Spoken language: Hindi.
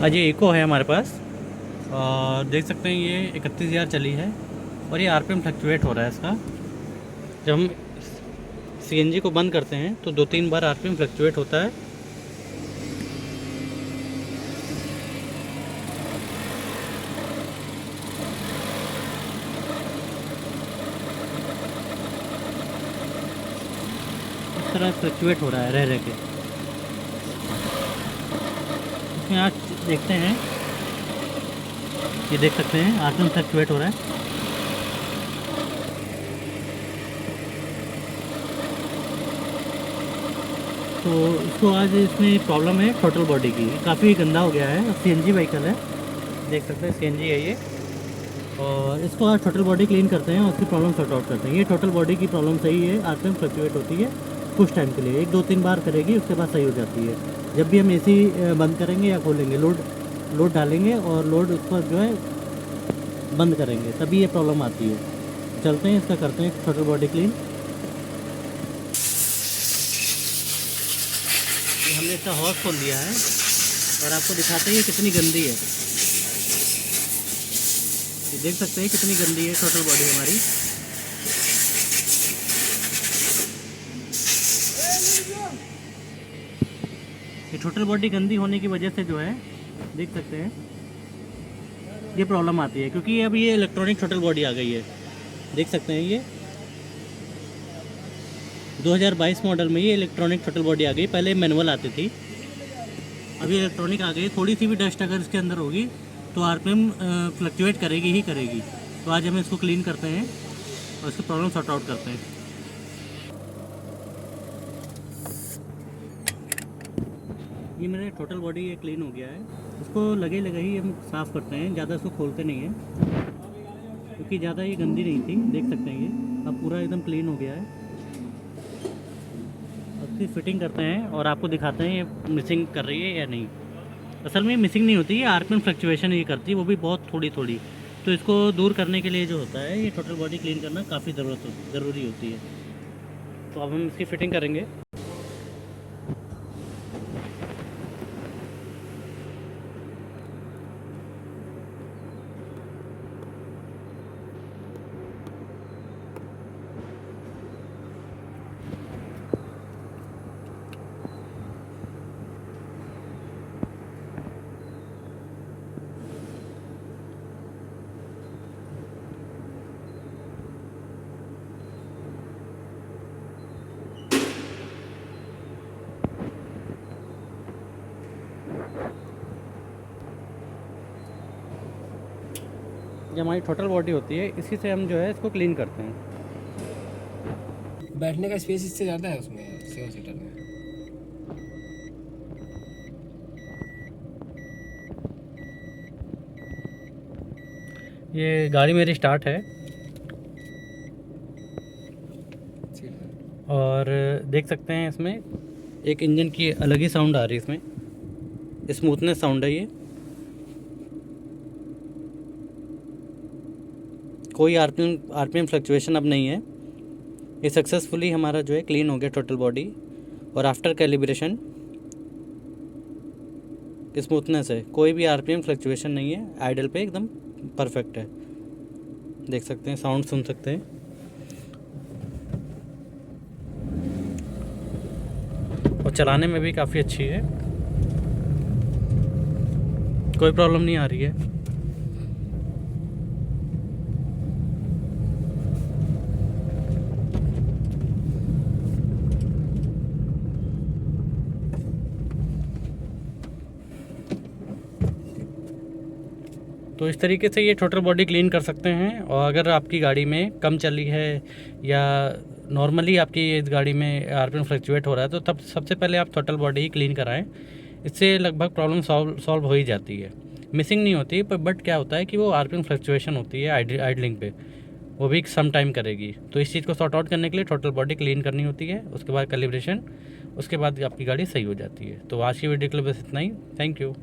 आज ये इको है हमारे पास और देख सकते हैं ये 31,000 चली है और ये आरपीएम फ्लक्चुएट हो रहा है इसका। जब हम सीएनजी को बंद करते हैं तो 2-3 बार आरपीएम फ्लक्चुएट होता है। इस तरह फ्लक्चुएट हो रहा है रह के। इसमें आज देखते हैं, ये देख सकते हैं आरपीएम फ्लक्चुएट हो रहा है। तो इसको आज इसमें प्रॉब्लम है टोटल बॉडी की, काफ़ी गंदा हो गया है। सीएनजी व्हीकल है, देख सकते हैं सीएनजी है ये। और इसको आज टोटल बॉडी क्लीन करते हैं और उसकी प्रॉब्लम सॉर्ट आउट करते हैं। ये टोटल बॉडी की प्रॉब्लम सही है, आरपीएम फ्लक्चुएट होती है कुछ टाइम के लिए, 1-2-3 बार करेगी, उसके बाद सही हो जाती है। जब भी हम एसी बंद करेंगे या खोलेंगे, लोड डालेंगे और लोड उस पर जो है बंद करेंगे, तभी ये प्रॉब्लम आती है। चलते हैं इसका करते हैं टोटल बॉडी क्लीन। ये हमने इसका हॉर्स खोल दिया है और आपको दिखाते हैं ये कितनी गंदी है। ये देख सकते हैं कितनी गंदी है टोटल बॉडी हमारी। ये टोटल बॉडी गंदी होने की वजह से जो है देख सकते हैं ये प्रॉब्लम आती है, क्योंकि अब ये इलेक्ट्रॉनिक टोटल बॉडी आ गई है। देख सकते हैं ये 2022 मॉडल में ये इलेक्ट्रॉनिक टोटल बॉडी आ गई। पहले मैनुअल आती थी, अभी इलेक्ट्रॉनिक आ गई। थोड़ी सी भी डस्ट अगर इसके अंदर होगी तो आरपीएम फ्लक्चुएट करेगी ही करेगी। तो आज हम इसको क्लीन करते हैं और इसकी प्रॉब्लम सॉर्ट आउट करते हैं। ये मेरे टोटल बॉडी ये क्लीन हो गया है। इसको लगे ही हम साफ़ करते हैं, ज़्यादा इसको खोलते नहीं हैं क्योंकि ज़्यादा ये गंदी नहीं थी। देख सकते हैं ये अब पूरा एकदम क्लीन हो गया है। इसकी फिटिंग करते हैं और आपको दिखाते हैं ये मिसिंग कर रही है या नहीं। असल में मिसिंग नहीं होती है, आरपीएम फ्लक्चुएशन ये करती है, वो भी बहुत थोड़ी थोड़ी। तो इसको दूर करने के लिए जो होता है ये टोटल बॉडी क्लीन करना काफ़ी ज़रूरी होती है। तो अब हम इसकी फ़िटिंग करेंगे। जो हमारी टोटल बॉडी होती है इसी से हम जो है इसको क्लीन करते हैं। बैठने का स्पेस इससे ज़्यादा है उसमें, सेवन सीटर में। ये गाड़ी मेरी स्टार्ट है और देख सकते हैं इसमें एक इंजन की अलग ही साउंड आ रही है। इसमें स्मूथनेस साउंड है ये, कोई आरपीएम फ्लक्चुएशन अब नहीं है। ये सक्सेसफुली हमारा जो है क्लीन हो गया टोटल बॉडी और आफ्टर कैलिब्रेशन स्मूथनेस है, कोई भी आरपीएम फ्लक्चुएशन नहीं है। आइडल पे एकदम परफेक्ट है, देख सकते हैं, साउंड सुन सकते हैं। और चलाने में भी काफ़ी अच्छी है, कोई प्रॉब्लम नहीं आ रही है। तो इस तरीके से ये टोटल बॉडी क्लीन कर सकते हैं। और अगर आपकी गाड़ी में कम चली है या नॉर्मली आपकी इस गाड़ी में आरपीएम फ्लक्चुएट हो रहा है तो तब सबसे पहले आप टोटल बॉडी ही क्लीन कराएं। इससे लगभग प्रॉब्लम सॉल्व हो ही जाती है। मिसिंग नहीं होती बट क्या होता है कि वो आरपीएम फ्लक्चुएशन होती है आइडलिंग पे, वो भी सम टाइम करेगी। तो इस चीज़ को सॉर्ट आउट करने के लिए टोटल बॉडी क्लीन करनी होती है, उसके बाद कैलिब्रेशन, उसके बाद आपकी गाड़ी सही हो जाती है। तो आज की वीडियो के लिए बस इतना ही। Thank you.